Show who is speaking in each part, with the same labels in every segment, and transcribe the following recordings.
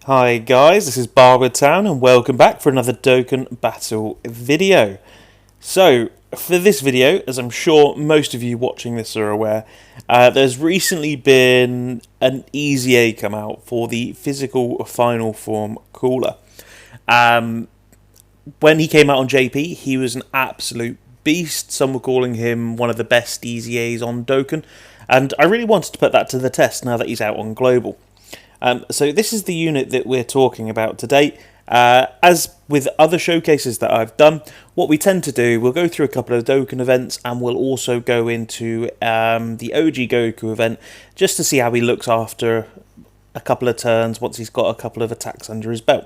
Speaker 1: Hi guys, this is Barbertown and welcome back for another Dokkan Battle video. So, for this video, as I'm sure most of you watching this are aware, there's recently been an EZA come out for the physical final form cooler. When he came out on JP, he was an absolute beast. Some were calling him one of the best EZAs on Dokkan, and I really wanted to put that to the test now that he's out on Global. So this is the unit that we're talking about today. As with other showcases that I've done, what we tend to do, we'll go through a couple of Dokkan events and we'll also go into the OG Goku event just to see how he looks after a couple of turns once he's got a couple of attacks under his belt.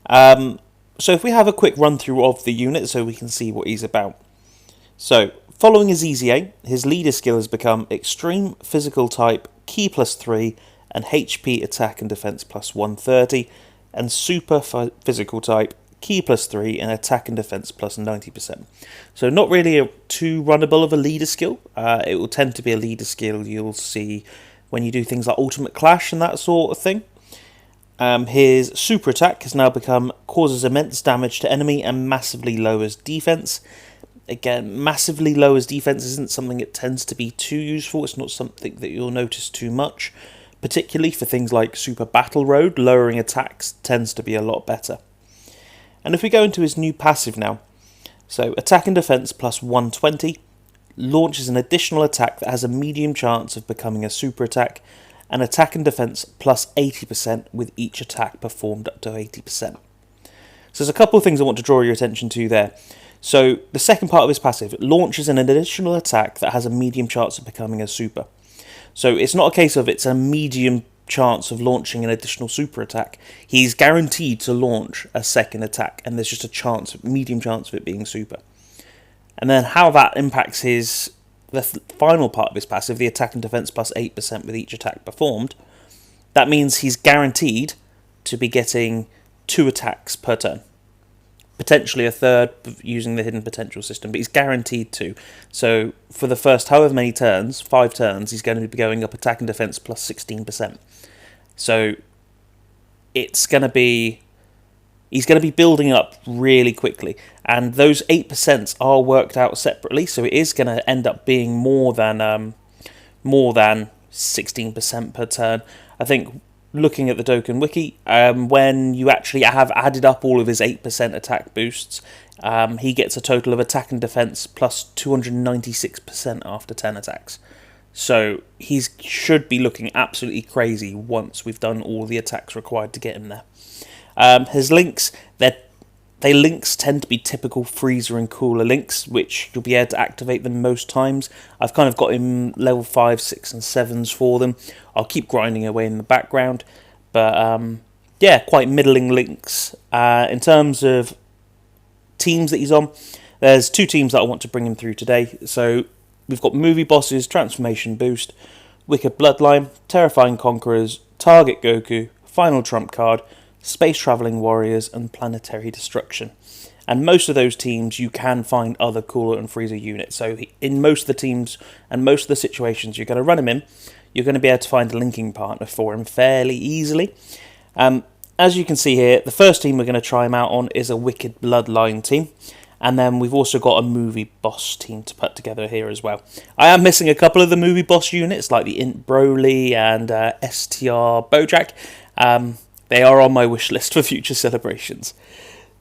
Speaker 1: So if we have a quick run through of the unit so we can see what he's about. So following his EZA, his leader skill has become Extreme Physical Type, Key +3, and HP attack and defense plus 130, and super physical type, key +3, and attack and defense plus 90%. So not really too runnable of a leader skill. It will tend to be a leader skill you'll see when you do things like Ultimate Clash and that sort of thing. His super attack has now become causes immense damage to enemy and massively lowers defense. Again, massively lowers defense isn't something that tends to be too useful. It's not something that you'll notice too much. Particularly for things like Super Battle Road, lowering attacks tends to be a lot better. And if we go into his new passive now, so attack and defense plus 120, launches an additional attack that has a medium chance of becoming a super attack, and attack and defense plus 80% with each attack performed up to 80%. So there's a couple of things I want to draw your attention to there. So the second part of his passive, launches an additional attack that has a medium chance of becoming a super. So it's not a case of it's a medium chance of launching an additional super attack. He's guaranteed to launch a second attack, and there's just a medium chance of it being super. And then how that impacts the final part of his passive, the attack and defense plus 8% with each attack performed, that means he's guaranteed to be getting 2 attacks per turn. Potentially a third using the hidden potential system, but he's guaranteed to. So for the first however many turns, 5 turns, he's going to be going up attack and defense plus 16%. So he's going to be building up really quickly, and those 8% are worked out separately. So it is going to end up being more than 16% per turn. I think. Looking at the Dokkan Wiki, when you actually have added up all of his 8% attack boosts, he gets a total of attack and defense plus 296% after 10 attacks. So he should be looking absolutely crazy once we've done all the attacks required to get him there. His links, links tend to be typical freezer and cooler links, which you'll be able to activate them most times. I've kind of got him level 5, 6 and 7s for them. I'll keep grinding away in the background, but yeah, quite middling links. In terms of teams that he's on, there's 2 teams that I want to bring him through today. So we've got Movie Bosses, Transformation Boost, Wicked Bloodline, Terrifying Conquerors, Target Goku, Final Trump Card, Space Travelling Warriors, and Planetary Destruction. And most of those teams you can find other cooler and freezer units. So in most of the teams and most of the situations you're going to run him in, you're going to be able to find a linking partner for him fairly easily. As you can see here, the first team we're going to try him out on is a Wicked Bloodline team. And then we've also got a Movie Boss team to put together here as well. I am missing a couple of the Movie Boss units, like the Int Broly and STR Bojack. They are on my wish list for future celebrations.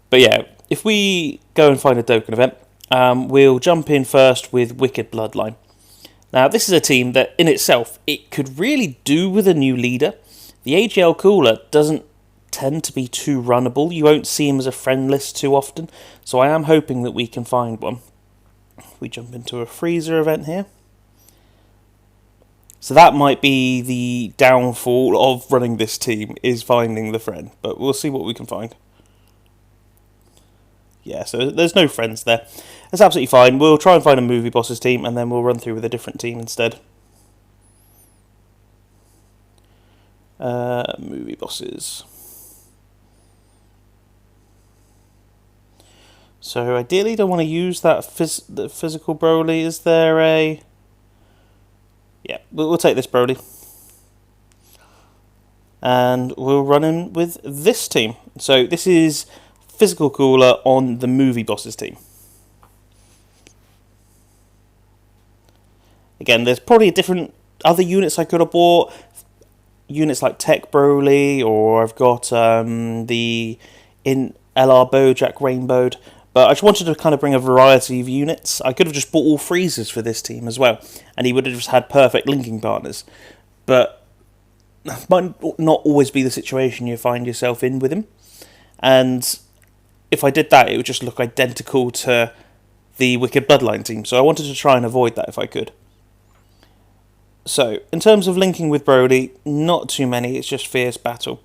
Speaker 1: But yeah, if we go and find a Dokkan event, we'll jump in first with Wicked Bloodline. Now, this is a team that, in itself, it could really do with a new leader. The AGL Cooler doesn't tend to be too runnable. You won't see him as a friend list too often, so I am hoping that we can find one. If we jump into a freezer event here. So that might be the downfall of running this team, is finding the friend. But we'll see what we can find. Yeah, so there's no friends there. That's absolutely fine. We'll try and find a Movie Bosses team, and then we'll run through with a different team instead. Movie Bosses. So ideally don't want to use that the physical Broly. Is there a... Yeah, we'll take this Broly. and we'll run in with this team. So this is Physical Cooler on the Movie Bosses team. Again, there's probably different other units I could have bought. Units like Tech Broly, or I've got the LR Bojack Rainbowed. But I just wanted to kind of bring a variety of units. I could have just bought all freezers for this team as well, and he would have just had perfect linking partners. But that might not always be the situation you find yourself in with him. And if I did that, it would just look identical to the Wicked Bloodline team. So I wanted to try and avoid that if I could. So, in terms of linking with Broly, not too many, it's just Fierce Battle.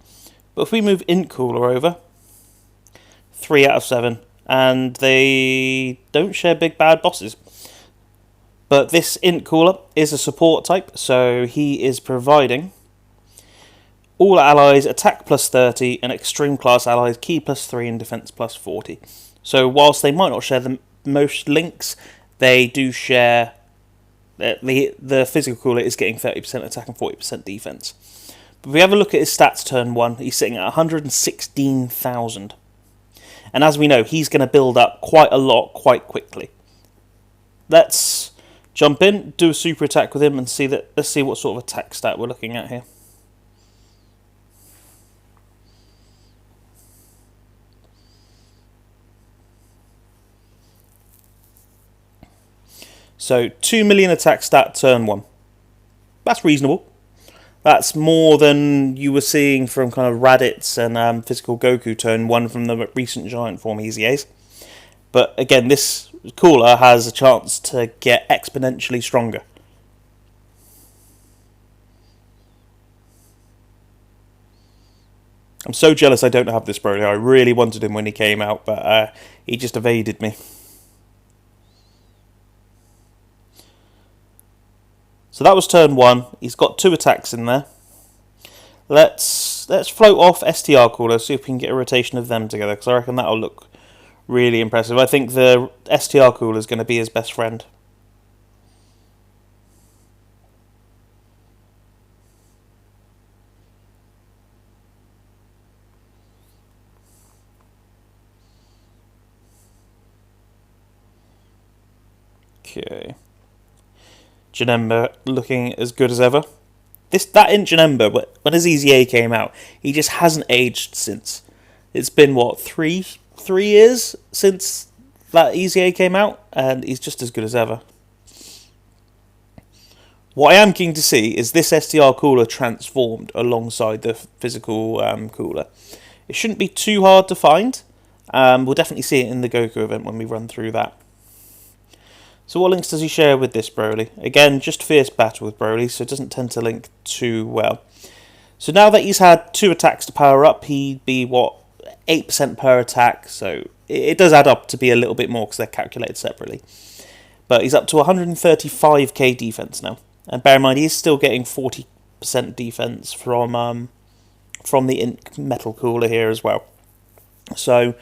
Speaker 1: But if we move Int Cooler over, 3 out of 7. And they don't share big bad bosses. But this Int Cooler is a support type, so he is providing all allies attack plus 30 and extreme class allies ki plus 3 and defense plus 40. So whilst they might not share the most links, they do share. The Physical Cooler is getting 30% attack and 40% defense. But if we have a look at his stats turn 1, he's sitting at 116,000. And as we know, he's going to build up quite a lot quite quickly. Let's jump in, do a super attack with him, and let's see what sort of attack stat we're looking at here. So 2 million attack stat turn 1. That's reasonable. That's more than you were seeing from kind of Raditz and Physical Goku turn 1 from the recent Giant Form EZAs. But again, this Cooler has a chance to get exponentially stronger. I'm so jealous I don't have this Broly. I really wanted him when he came out, but he just evaded me. So that was turn 1. He's got 2 attacks in there. Let's float off STR Cooler, see if we can get a rotation of them together, because I reckon that'll look really impressive. I think the STR Cooler is going to be his best friend. Okay. Janemba looking as good as ever. That in Janemba, when his EZA came out, he just hasn't aged since. It's been, what, three years since that EZA came out, and he's just as good as ever. What I am keen to see is this STR Cooler transformed alongside the Physical Cooler. It shouldn't be too hard to find. We'll definitely see it in the Goku event when we run through that. So what links does he share with this Broly? Again, just Fierce Battle with Broly, so it doesn't tend to link too well. So now that he's had 2 attacks to power up, he'd be, 8% per attack, so it does add up to be a little bit more because they're calculated separately. But he's up to 135k defense now. And bear in mind, he's still getting 40% defense from the Int Metal Cooler here as well. So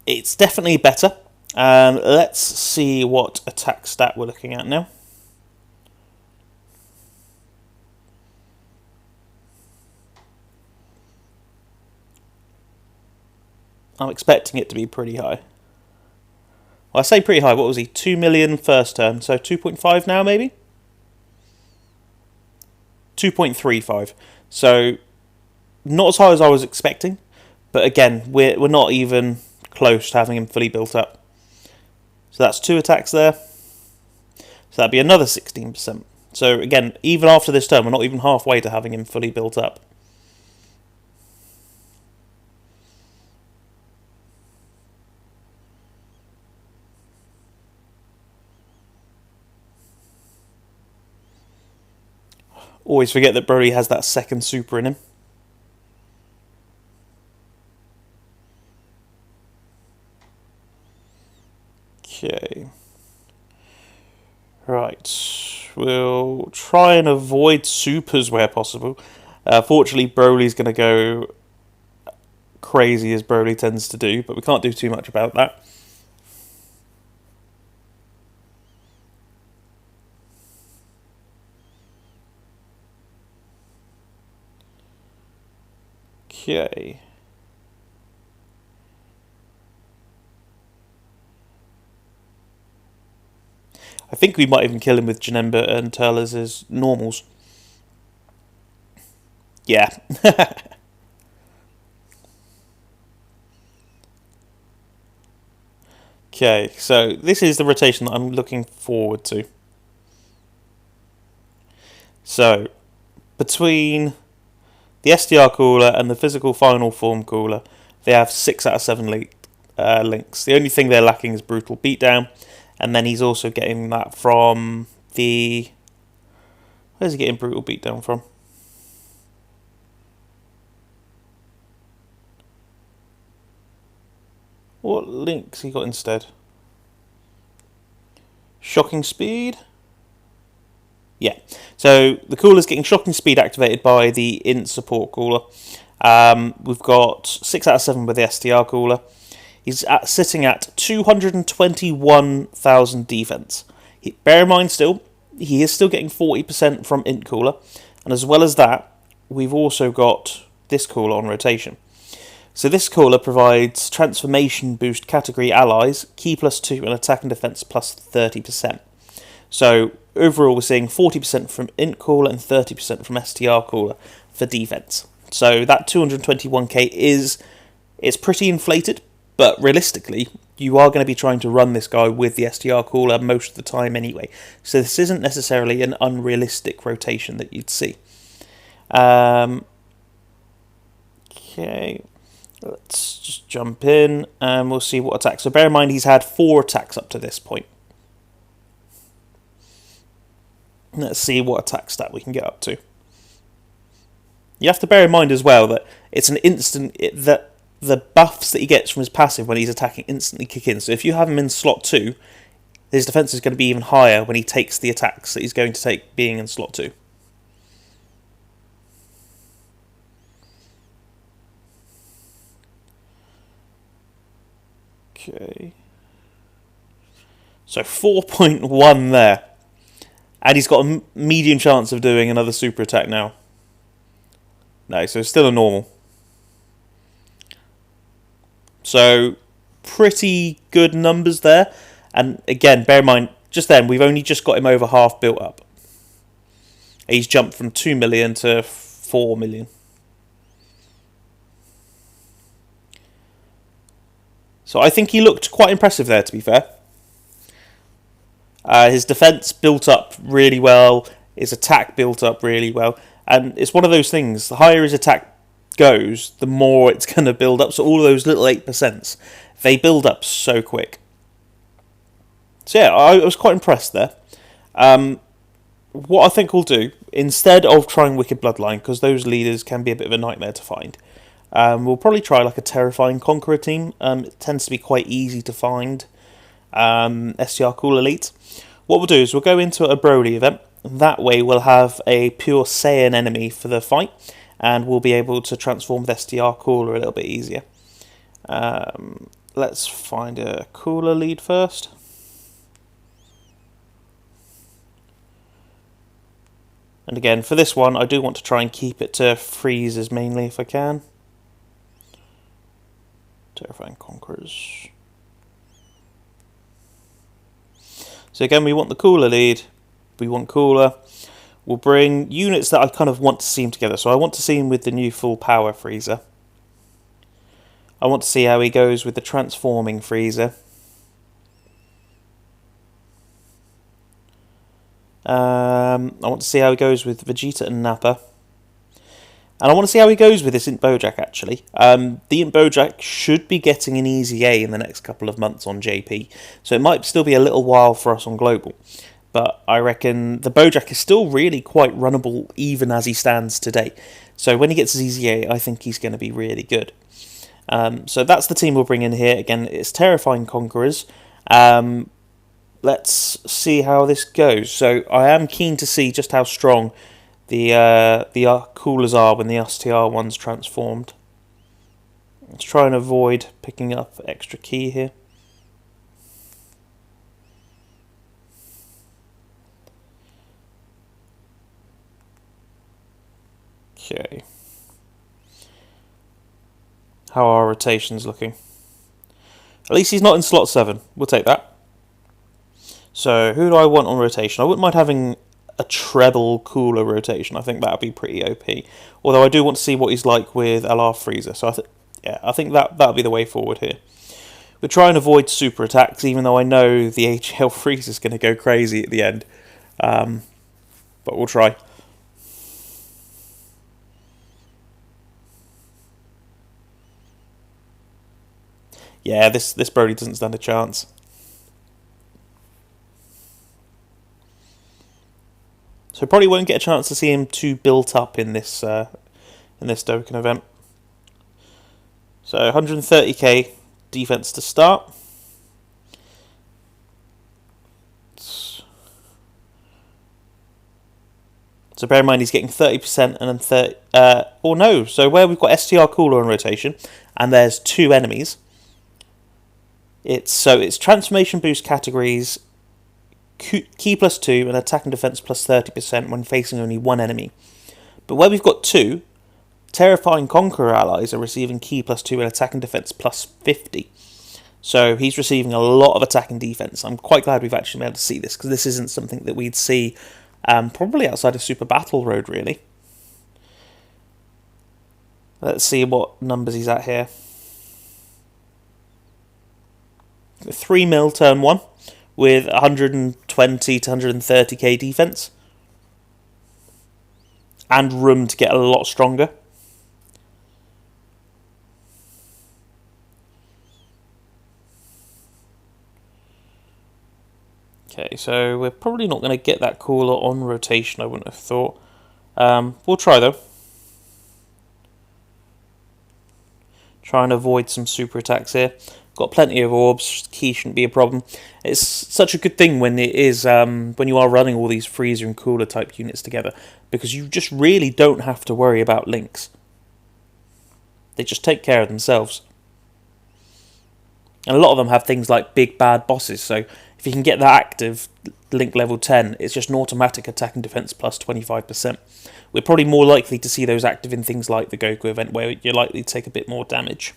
Speaker 1: it's definitely better. Let's see what attack stat we're looking at now. I'm expecting it to be pretty high. Well, I say pretty high. What was he? 2 million first turn, so 2.5 now maybe? 2.35. So not as high as I was expecting, but again, we're not even close to having him fully built up. So that's 2 attacks there. So that'd be another 16%. So again, even after this turn, we're not even halfway to having him fully built up. Always forget that Broly has that second super in him. Okay. Right. We'll try and avoid supers where possible. Fortunately, Broly's going to go crazy as Broly tends to do, but we can't do too much about that. Okay. I think we might even kill him with Janemba and Turles as normals. Yeah. Okay, so this is the rotation that I'm looking forward to. So, between the SDR cooler and the physical final form cooler, they have 6 out of 7 links. The only thing they're lacking is brutal beatdown, and then he's also getting that from the... Where's he getting brutal beatdown from? What links he got instead? Shocking speed? Yeah. So the cooler's getting shocking speed activated by the int support cooler. We've got 6 out of 7 with the STR cooler. He's sitting at 221,000 defense. Bear in mind still, he is still getting 40% from int cooler. And as well as that, we've also got this cooler on rotation. So this cooler provides transformation boost category allies, key +2 and attack and defense +30%. So overall we're seeing 40% from int cooler and 30% from STR cooler for defense. So that 221k it's pretty inflated, but realistically you are going to be trying to run this guy with the STR cooler most of the time anyway. So this isn't necessarily an unrealistic rotation that you'd see. Okay. Let's just jump in and we'll see what attacks. So bear in mind he's had 4 attacks up to this point. Let's see what attack stat we can get up to. You have to bear in mind as well that it's an instant... that the buffs that he gets from his passive when he's attacking instantly kick in. So if you have him in slot 2, his defense is going to be even higher when he takes the attacks that he's going to take being in slot 2. Okay. So 4.1 there. And he's got a medium chance of doing another super attack now. No, so it's still a normal. So, pretty good numbers there. And again, bear in mind, just then, we've only just got him over half built up. He's jumped from 2 million to 4 million. So I think he looked quite impressive there, to be fair. His defense built up really well. His attack built up really well. And it's one of those things, the higher his attack goes, the more it's going to build up. So all of those little 8%, they build up so quick. So yeah, I was quite impressed there. What I think we'll do, instead of trying Wicked Bloodline, because those leaders can be a bit of a nightmare to find, we'll probably try like a Terrifying Conqueror team. It tends to be quite easy to find STR Cool Elite. What we'll do is we'll go into a Broly event. That way we'll have a pure Saiyan enemy for the fight, and we'll be able to transform with STR Cooler a little bit easier. Let's find a Cooler lead first. And again, for this one, I do want to try and keep it to freezes mainly if I can. Terrifying Conquerors. So again, we want the Cooler lead. We want Cooler. We'll bring units that I kind of want to see him together. So I want to see him with the new full power Freezer. I want to see how he goes with the transforming Freezer. I want to see how he goes with Vegeta and Nappa. And I want to see how he goes with this Int Bojack, actually. The Int Bojack should be getting an EZA in the next couple of months on JP. So it might still be a little while for us on Global. But I reckon the Bojack is still really quite runnable even as he stands today. So when he gets his EZA, I think he's going to be really good. So that's the team we'll bring in here. Again, it's Terrifying Conquerors. Let's see how this goes. So I am keen to see just how strong the coolers are when the STR one's transformed. Let's try and avoid picking up extra key here. Okay. how our rotation's looking. At least he's not in slot 7. We'll take that. So, who do I want on rotation? I wouldn't mind having a treble cooler rotation. I think that would be pretty OP. Although I do want to see what he's like with LR Freezer. So, I think that'll be the way forward here. We're trying to avoid super attacks, even though I know the HL Freezer is going to go crazy at the end. But we'll try. Yeah, this Brody doesn't stand a chance. So probably won't get a chance to see him too built up in this Dokkan event. So 130k defense to start. So bear in mind he's getting 30% and then 30. Or no, so where we've got STR Cooler on rotation, and there's 2 enemies. It's transformation boost categories, key plus 2 and attack and defense plus 30% when facing only 1 enemy. But where we've got 2, Terrifying Conqueror allies are receiving key plus 2 and attack and defense plus 50. So he's receiving a lot of attack and defense. I'm quite glad we've actually been able to see this, because this isn't something that we'd see probably outside of Super Battle Road, really. Let's see what numbers he's at here. 3 mil turn 1 with 120 to 130k defense and room to get a lot stronger. Okay, so we're probably not going to get that cooler on rotation, I wouldn't have thought. We'll try though. Try and avoid some super attacks here. Got plenty of orbs, key shouldn't be a problem. It's such a good thing when it is when you are running all these freezer and cooler type units together, because you just really don't have to worry about links. They just take care of themselves. And a lot of them have things like big bad bosses, so if you can get that active link level 10, it's just an automatic attack and defense plus 25%. We're probably more likely to see those active in things like the Goku event, where you're likely to take a bit more damage.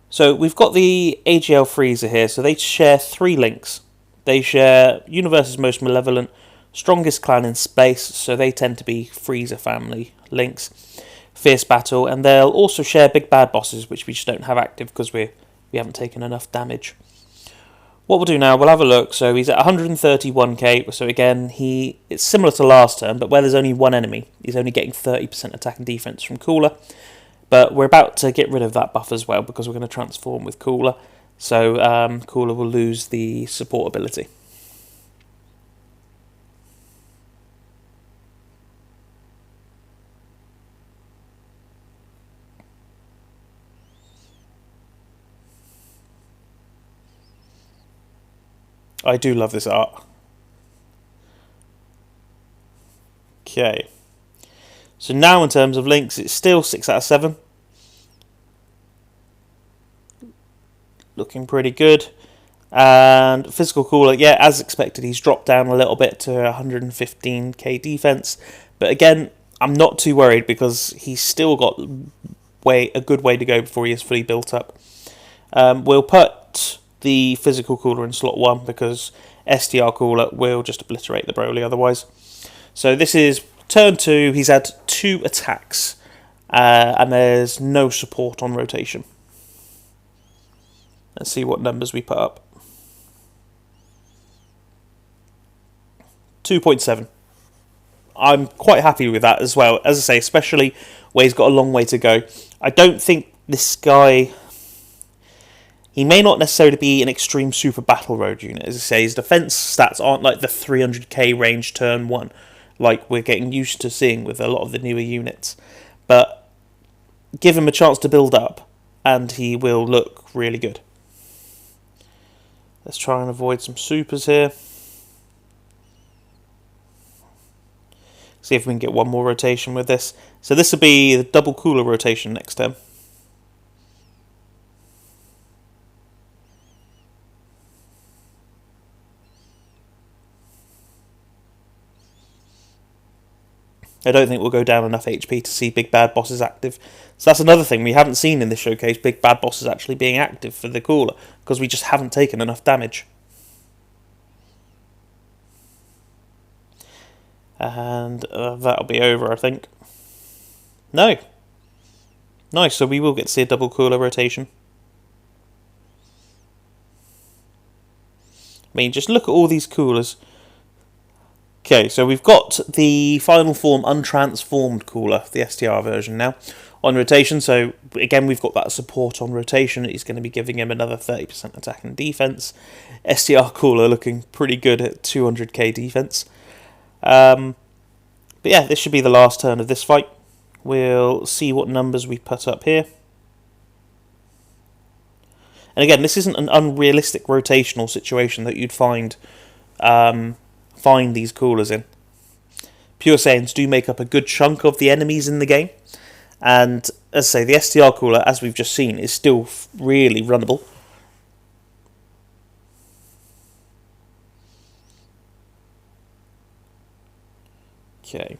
Speaker 1: So we've got the AGL Freezer here, so they share 3 links. They share Universe's Most Malevolent, Strongest Clan in Space, so they tend to be Freezer family links, Fierce Battle, and they'll also share Big Bad Bosses, which we just don't have active because we haven't taken enough damage. What we'll do now, we'll have a look. So he's at 131k, so again, it's similar to last turn, but where there's only 1 enemy, he's only getting 30% attack and defense from Cooler. But we're about to get rid of that buff as well, because we're going to transform with Cooler. So Cooler will lose the support ability. I do love this art. Okay. So now in terms of links, it's still 6 out of 7. Looking pretty good. And Physical Cooler, yeah, as expected, he's dropped down a little bit to 115k defense. But again, I'm not too worried, because he's still got a good way to go before he is fully built up. We'll put the Physical Cooler in slot 1, because STR Cooler will just obliterate the Broly otherwise. So this is turn 2, he's had 2 attacks, and there's no support on rotation. Let's see what numbers we put up. 2.7. I'm quite happy with that as well. As I say, especially where he's got a long way to go. I don't think this guy... He may not necessarily be an extreme super battle road unit. As I say, his defense stats aren't like the 300k range turn 1, like we're getting used to seeing with a lot of the newer units. But give him a chance to build up, and he will look really good. Let's try and avoid some supers here. See if we can get one more rotation with this. So this will be the double cooler rotation next turn. I don't think we'll go down enough HP to see Big Bad Bosses active. So that's another thing we haven't seen in this showcase, Big Bad Bosses actually being active for the Cooler, because we just haven't taken enough damage. And that'll be over, I think. No. Nice, so we will get to see a double Cooler rotation. I mean, just look at all these Coolers. Okay, so we've got the final form untransformed Cooler, the STR version now, on rotation. So again, we've got that support on rotation. It's going to be giving him another 30% attack and defense. STR Cooler looking pretty good at 200k defense. But yeah, this should be the last turn of this fight. We'll see what numbers we put up here. And again, this isn't an unrealistic rotational situation that you'd find these Coolers in. Pure Saiyans do make up a good chunk of the enemies in the game. And as I say, the STR Cooler, as we've just seen, is still really runnable. Okay,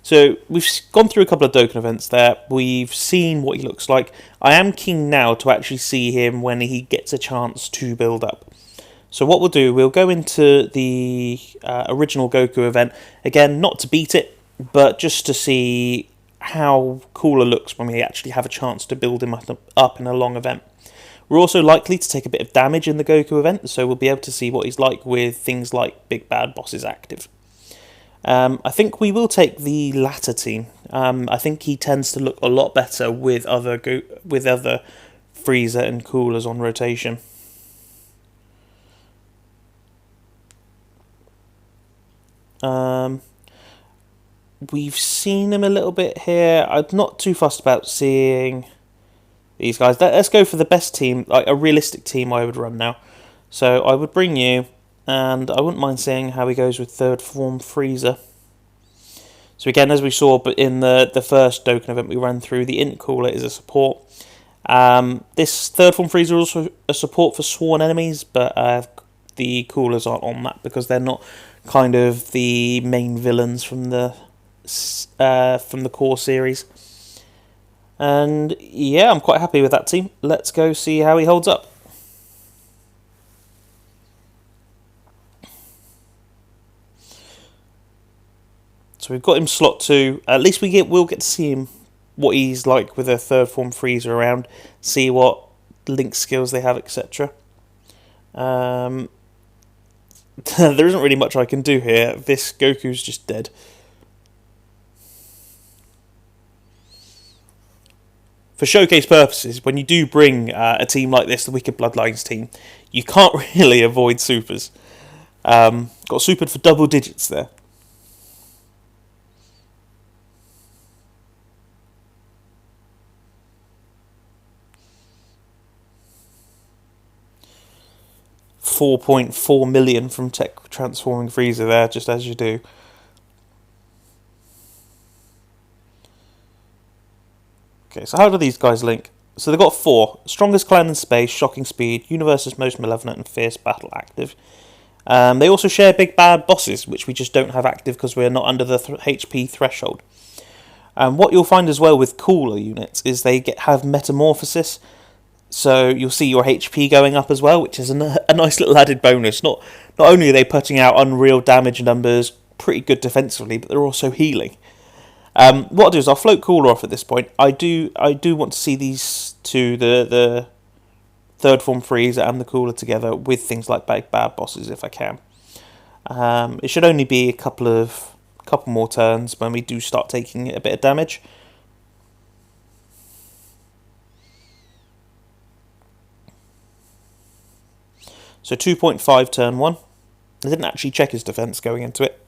Speaker 1: so we've gone through a couple of Dokkan events there. We've seen what he looks like. I am keen now to actually see him when he gets a chance to build up. So what we'll do, we'll go into the original Goku event. Again, not to beat it, but just to see how Cooler looks when we actually have a chance to build him up in a long event. We're also likely to take a bit of damage in the Goku event, so we'll be able to see what he's like with things like Big Bad Bosses active. I think we will take the latter team. I think he tends to look a lot better with other Frieza and Coolers on rotation. We've seen him a little bit here. I'm not too fussed about seeing these guys. Let's go for the best team, like a realistic team I would run now. So I would bring you, and I wouldn't mind seeing how he goes with third form Frieza. So again, as we saw but in the first Dokkan event we ran through, the Int Cooler is a support. This third form Frieza is also a support for sworn enemies, but the Coolers aren't on that because they're not kind of the main villains from the core series. And yeah, I'm quite happy with that team. Let's go see how he holds up. So we've got him slot 2. At least we'll get to see him, what he's like with a third form Frieza around, see what link skills they have, etc. There isn't really much I can do here. This Goku's just dead. For showcase purposes, when you do bring a team like this, the Wicked Bloodlines team, you can't really avoid supers. Got supered for double digits there. $4.4 million from tech transforming Frieza there, just as you do. Okay, so how do these guys link? So they've got 4. Strongest clan in space, shocking speed, universe's most malevolent and fierce battle active. They also share Big Bad Bosses, which we just don't have active because we're not under the HP threshold. What you'll find as well with Cooler units is they have Metamorphosis. So you'll see your HP going up as well, which is a nice little added bonus. Not only are they putting out unreal damage numbers, pretty good defensively, but they're also healing. What I'll do is I'll float Cooler off at this point. I do want to see these two, the third form Frieza and the Cooler together with things like Big Bad Bosses if I can. It should only be a couple more turns when we do start taking a bit of damage. So 2.5 turn 1. I didn't actually check his defense going into it.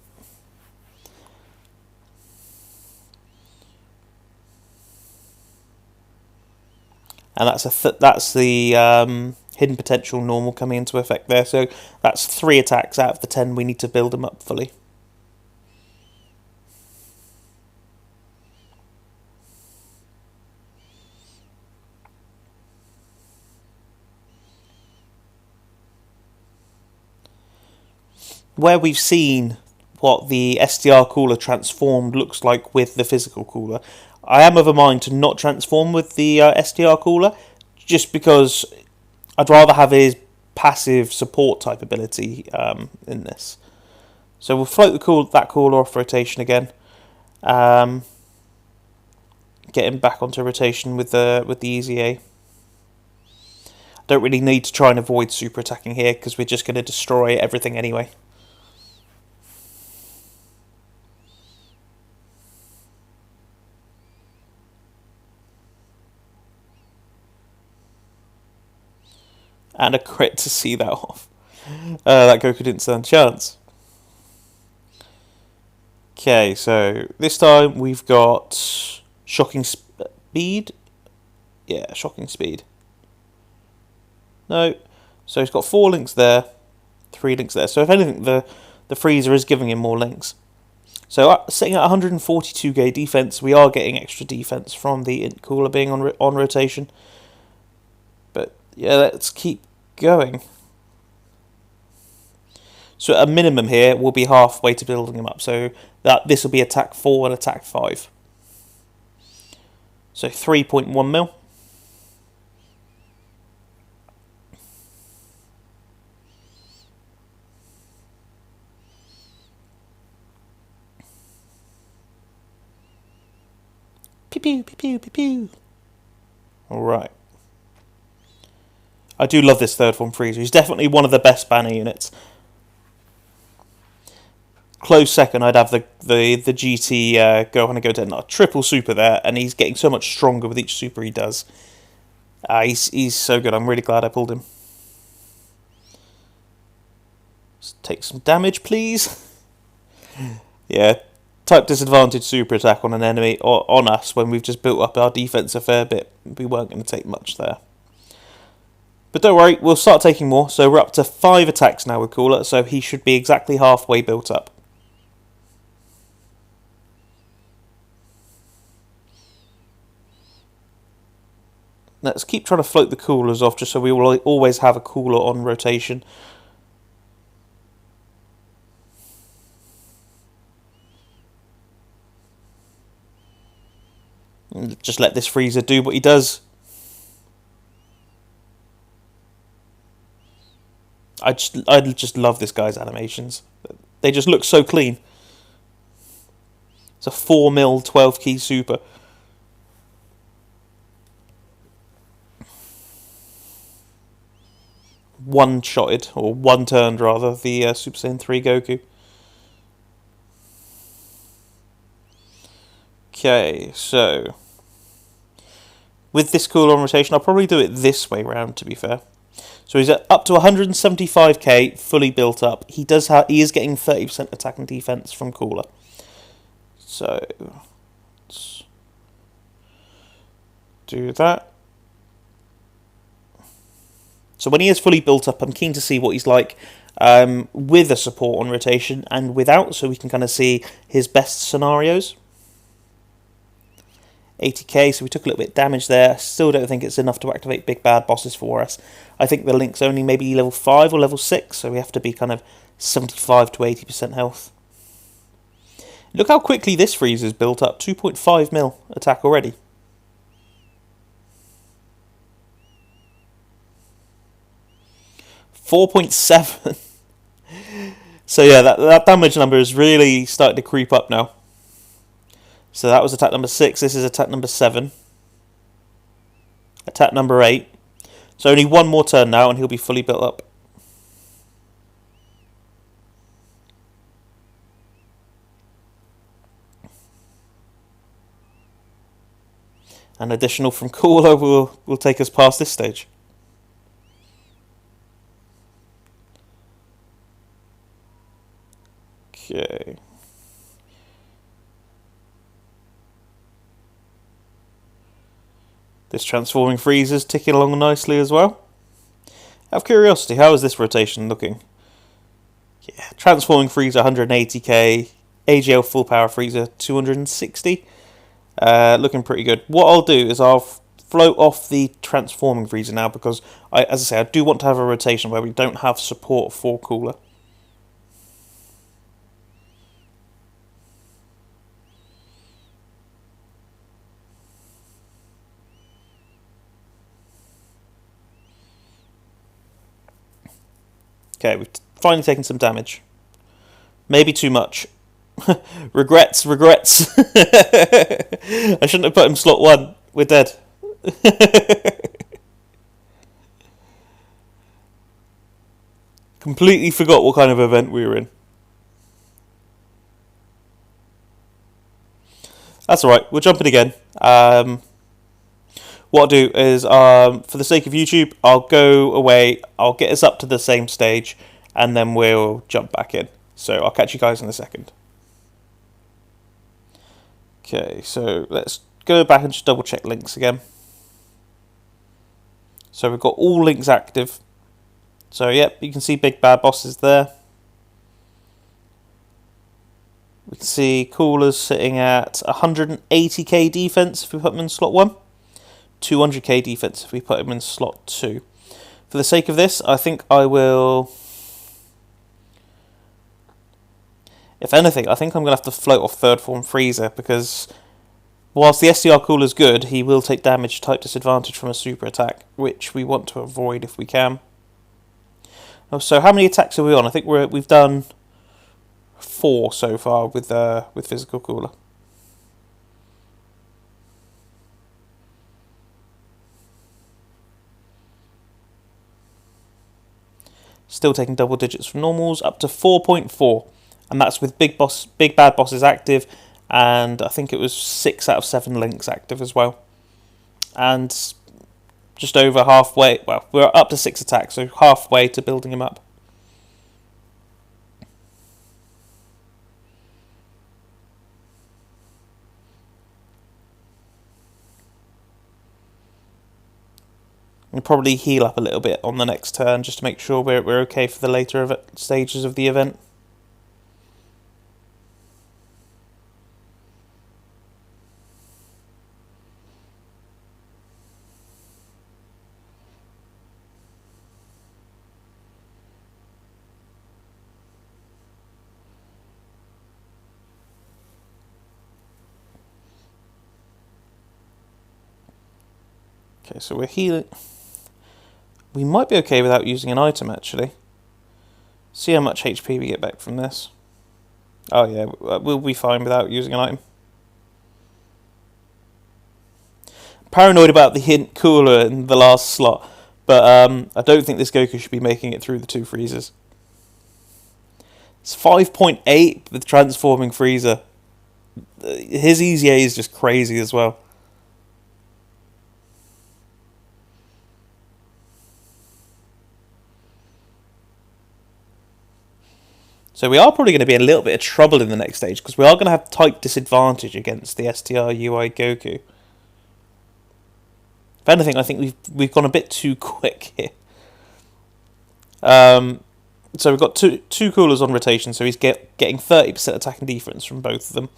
Speaker 1: And that's the hidden potential normal coming into effect there. So that's 3 attacks out of the 10 we need to build him up fully. Where we've seen what the SDR cooler transformed looks like with the physical cooler. I am of a mind to not transform with the SDR cooler, just because I'd rather have his passive support type ability in this. So we'll float that cooler off rotation again. Get him back onto rotation with the EZA. Don't really need to try and avoid super attacking here because we're just going to destroy everything anyway. And a crit to see that off. That Goku didn't stand a chance. Okay, so this time we've got shocking speed. Yeah, shocking speed. No, so he's got 4 links there, 3 links there. So if anything, the freezer is giving him more links. So sitting at 142k defense, we are getting extra defense from the int cooler being on rotation. But yeah, let's keep going. So at a minimum here, we'll be halfway to building him up. So that this will be attack 4 and attack 5. So 3.1 mil. Pew pew pew pew pew pew. Alright. I do love this third form freezer. He's definitely one of the best banner units. Close second, I'd have the GT Gohan and Goten. A triple super there, and he's getting so much stronger with each super he does. He's so good. I'm really glad I pulled him. Let's take some damage, please. Yeah, type disadvantage super attack on an enemy or on us when we've just built up our defense a fair bit. We weren't going to take much there. But don't worry, we'll start taking more. So we're up to 5 attacks now with Cooler, so he should be exactly halfway built up. Let's keep trying to float the coolers off just so we will always have a cooler on rotation. And just let this freezer do what he does. I just love this guy's animations. They just look so clean. It's a 4 mil 12 key super. One-shotted, or one-turned rather, the Super Saiyan 3 Goku. Okay, so with this cooler on rotation, I'll probably do it this way round, to be fair. So he's at up to 175k, fully built up. He is getting 30% attack and defense from cooler. So let's do that. So when he is fully built up, I'm keen to see what he's like with a support on rotation and without, so we can kind of see his best scenarios. 80k, so we took a little bit of damage there. I still don't think it's enough to activate big bad bosses for us. I think the link's only maybe level 5 or level 6, so we have to be kind of 75 to 80% health. Look how quickly this freezer's built up. 2.5 mil attack already. .7. So yeah, that damage number is really starting to creep up now. So that was attack number 6. This is attack number 7. Attack number 8. So only one more turn now and he'll be fully built up. An additional from Cooler will take us past this stage. Okay. This transforming freezer's ticking along nicely as well. Out of curiosity, how is this rotation looking? Yeah, transforming freezer 180k, AGL full power freezer 260. Looking pretty good. What I'll do is I'll float off the transforming freezer now because, as I say, I do want to have a rotation where we don't have support for Cooler. Okay, we've finally taken some damage. Maybe too much. Regrets. I shouldn't have put him slot 1. We're dead. Completely forgot what kind of event we were in. That's alright, we'll jump in again. What I'll do is, for the sake of YouTube, I'll go away, I'll get us up to the same stage, and then we'll jump back in. So I'll catch you guys in a second. Okay, so let's go back and just double check links again. So we've got all links active. So yep, you can see Big Bad Boss is there. We can see Coolers sitting at 180k defense if we put him in slot 1. 200k defense if we put him in slot 2. For the sake of this, I think I will... If anything, I think I'm going to have to float off third form Frieza, because whilst the SDR Cooler's good, he will take damage type disadvantage from a super attack, which we want to avoid if we can. So how many attacks are we on? I think we've done 4 so far with Physical Cooler. Still taking double digits from normals, up to 4.4, and that's with Big Bad Bosses active, and I think it was 6 out of 7 links active as well. And just over halfway, well, we're up to 6 attacks, so halfway to building him up. We'll probably heal up a little bit on the next turn just to make sure we're okay for the later stages of the event. Okay, so we're healing. We might be okay without using an item, actually. See how much HP we get back from this. Oh yeah, we'll be fine without using an item. Paranoid about the hint Cooler in the last slot, but I don't think this Goku should be making it through the 2 Freezers. It's 5.8 with transforming Frieza. His EZA is just crazy as well. So we are probably going to be in a little bit of trouble in the next stage, because we are going to have type disadvantage against the STR UI Goku. If anything, I think we've gone a bit too quick here. So we've got two Coolers on rotation, so he's getting 30% attack and defense from both of them,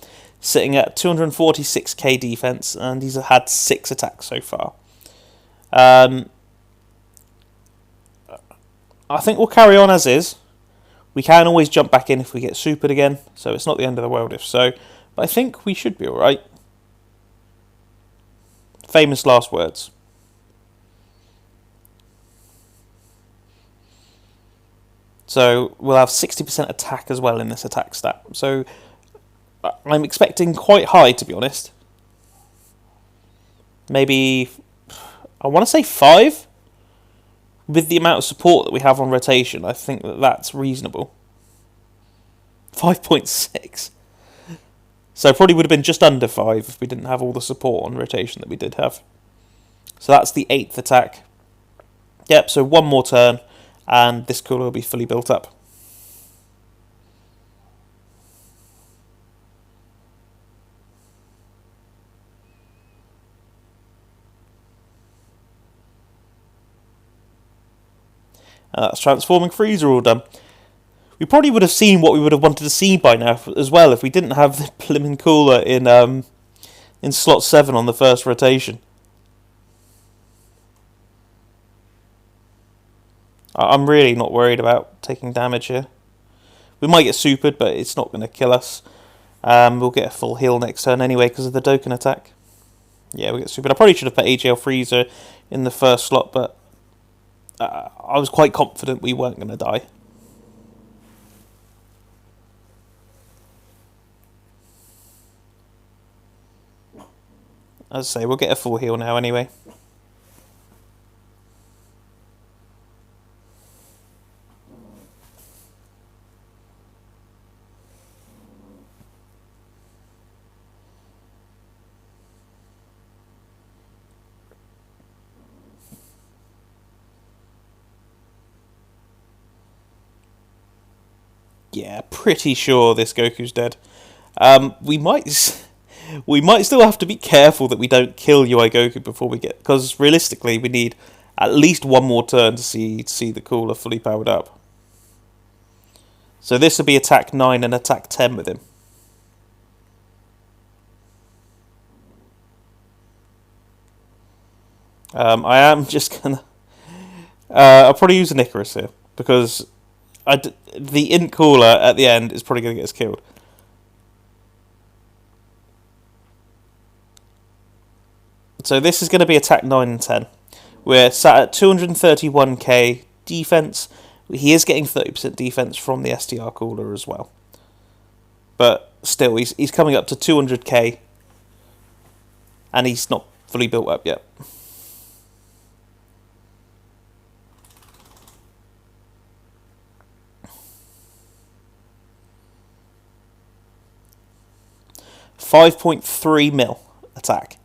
Speaker 1: sitting at 246k defense, and he's had 6 attacks so far. I think we'll carry on as is. We can always jump back in if we get supered again, so it's not the end of the world if so. But I think we should be alright. Famous last words. So we'll have 60% attack as well in this attack stat. So I'm expecting quite high, to be honest. Maybe, I want to say 5? With the amount of support that we have on rotation, I think that's reasonable. 5.6. So probably would have been just under 5 if we didn't have all the support on rotation that we did have. So that's the 8th attack. Yep, so one more turn, and this Cooler will be fully built up. That's transforming Frieza all done. We probably would have seen what we would have wanted to see by now as well if we didn't have the blimmin' Cooler in slot 7 on the first rotation. I'm really not worried about taking damage here. We might get supered, but it's not going to kill us. We'll get a full heal next turn anyway because of the Dokkan attack. Yeah, we get supered. I probably should have put AGL Frieza in the first slot, but I was quite confident we weren't going to die. As I say, we'll get a full heal now anyway. Yeah, pretty sure this Goku's dead. We might still have to be careful that we don't kill UI Goku before we get, because realistically we need at least one more turn to see the cooler fully powered up. So this will be attack 9 and attack 10 with him. I am just gonna. I'll probably use an Icarus here because the int cooler at the end is probably going to get us killed. So this is going to be attack 9 and 10. We're sat at 231k defense. He is getting 30% defense from the STR cooler as well. But still, he's coming up to 200k. And he's not fully built up yet. $5.3 mil attack.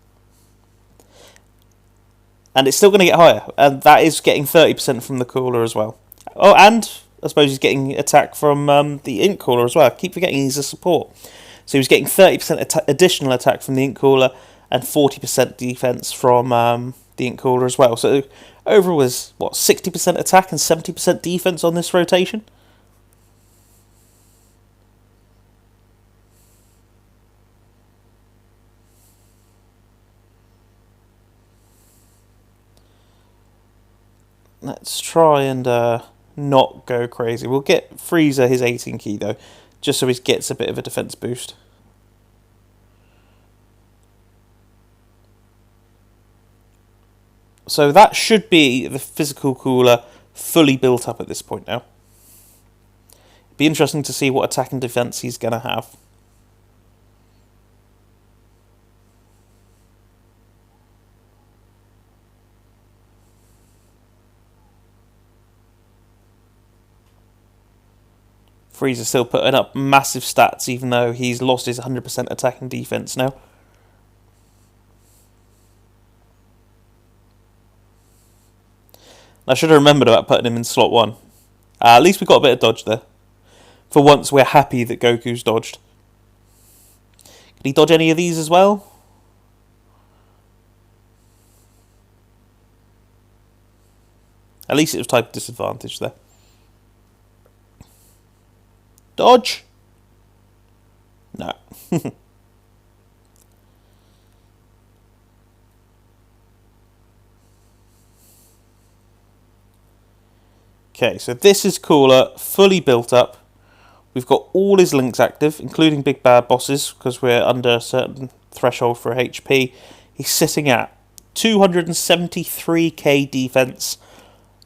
Speaker 1: And it's still going to get higher. And that is getting 30% from the cooler as well. Oh, and I suppose he's getting attack from the int cooler as well. I keep forgetting he's a support. So he was getting 30% additional attack from the int cooler and 40% defense from the int cooler as well. So overall was, 60% attack and 70% defense on this rotation? Let's try and not go crazy. We'll get Frieza his 18 key though, just so he gets a bit of a defense boost. So that should be the physical cooler fully built up at this point now. It'd be interesting to see what attack and defense he's going to have. Frieza's still putting up massive stats, even though he's lost his 100% attack and defense now. I should have remembered about putting him in slot 1. At least we got a bit of dodge there. For once, we're happy that Goku's dodged. Can he dodge any of these as well? At least it was type disadvantage there. Dodge? No. Okay, so this is cooler, fully built up. We've got all his links active, including big bad bosses, because we're under a certain threshold for HP. He's sitting at 273k defense.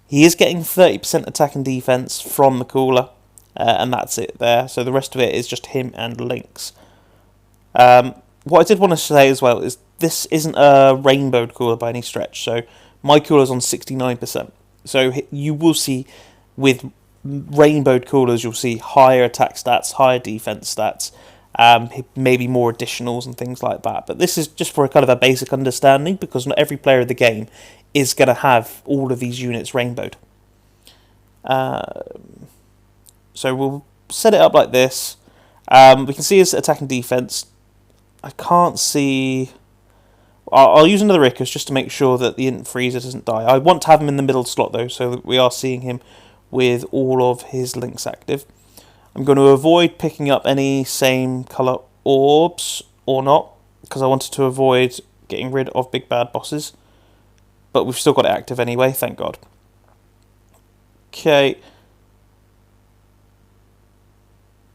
Speaker 1: He is getting 30% attack and defense from the cooler. And that's it there. So the rest of it is just him and links. What I did want to say as well is this isn't a rainbowed cooler by any stretch. So my cooler's on 69%. So you will see with rainbowed coolers, you'll see higher attack stats, higher defense stats, maybe more additionals and things like that. But this is just for a kind of a basic understanding, because not every player of the game is going to have all of these units rainbowed. So we'll set it up like this. We can see his attack and defense. I can't see... I'll use another Icarus just to make sure that the int Frieza doesn't die. I want to have him in the middle slot though, so that we are seeing him with all of his links active. I'm going to avoid picking up any same colour orbs or not, because I wanted to avoid getting rid of big bad bosses. But we've still got it active anyway, thank God. Okay.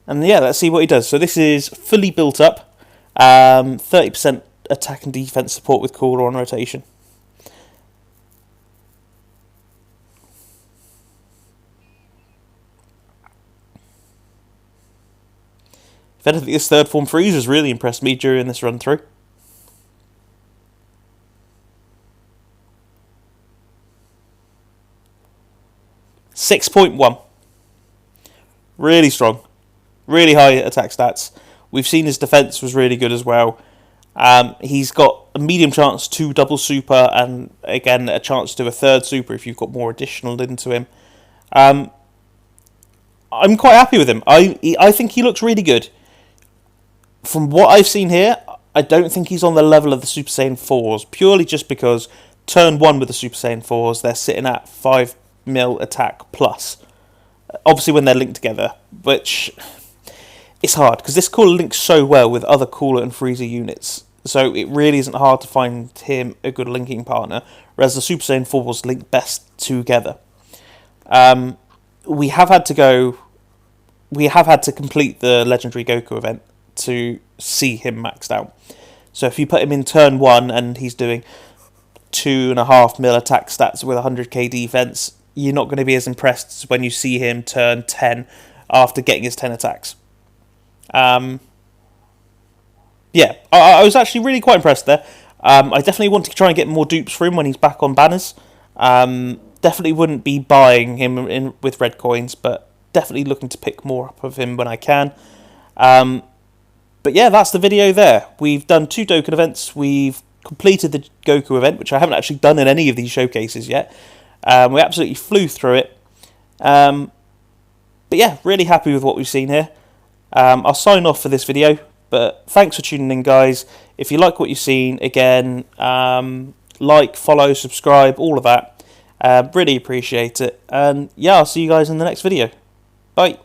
Speaker 1: And yeah, let's see what he does. So this is fully built up. 30% attack and defense support with cooler on rotation. If anything, this third form Frieza has really impressed me during this run through. 6.1. Really strong. Really high attack stats. We've seen his defense was really good as well. He's got a medium chance to double super, and again a chance to do a third super if you've got more additional into him. I'm quite happy with him. I think he looks really good. From what I've seen here, I don't think he's on the level of the Super Saiyan 4s, purely just because turn 1 with the Super Saiyan 4s, they're sitting at 5 mil attack plus. Obviously when they're linked together, which it's hard, because this cooler links so well with other Cooler and Frieza units, so it really isn't hard to find him a good linking partner, whereas the Super Saiyan 4s link best together. We have had to complete the Legendary Goku event to see him maxed out. So if you put him in turn 1 and he's doing 2.5 mil attack stats with 100k defense, you're not going to be as impressed as when you see him turn 10 after getting his 10 attacks. Yeah, I was actually really quite impressed there. I definitely want to try and get more dupes for him when he's back on banners. Definitely wouldn't be buying him with red coins, but definitely looking to pick more up of him when I can. But yeah, that's the video there. We've done 2 Dokkan events. We've completed the Goku event, which I haven't actually done in any of these showcases yet. We absolutely flew through it. But yeah, really happy with what we've seen here. I'll sign off for this video, but thanks for tuning in, guys. If you like what you've seen, again, like, follow, subscribe, all of that. Really appreciate it. And yeah, I'll see you guys in the next video. Bye.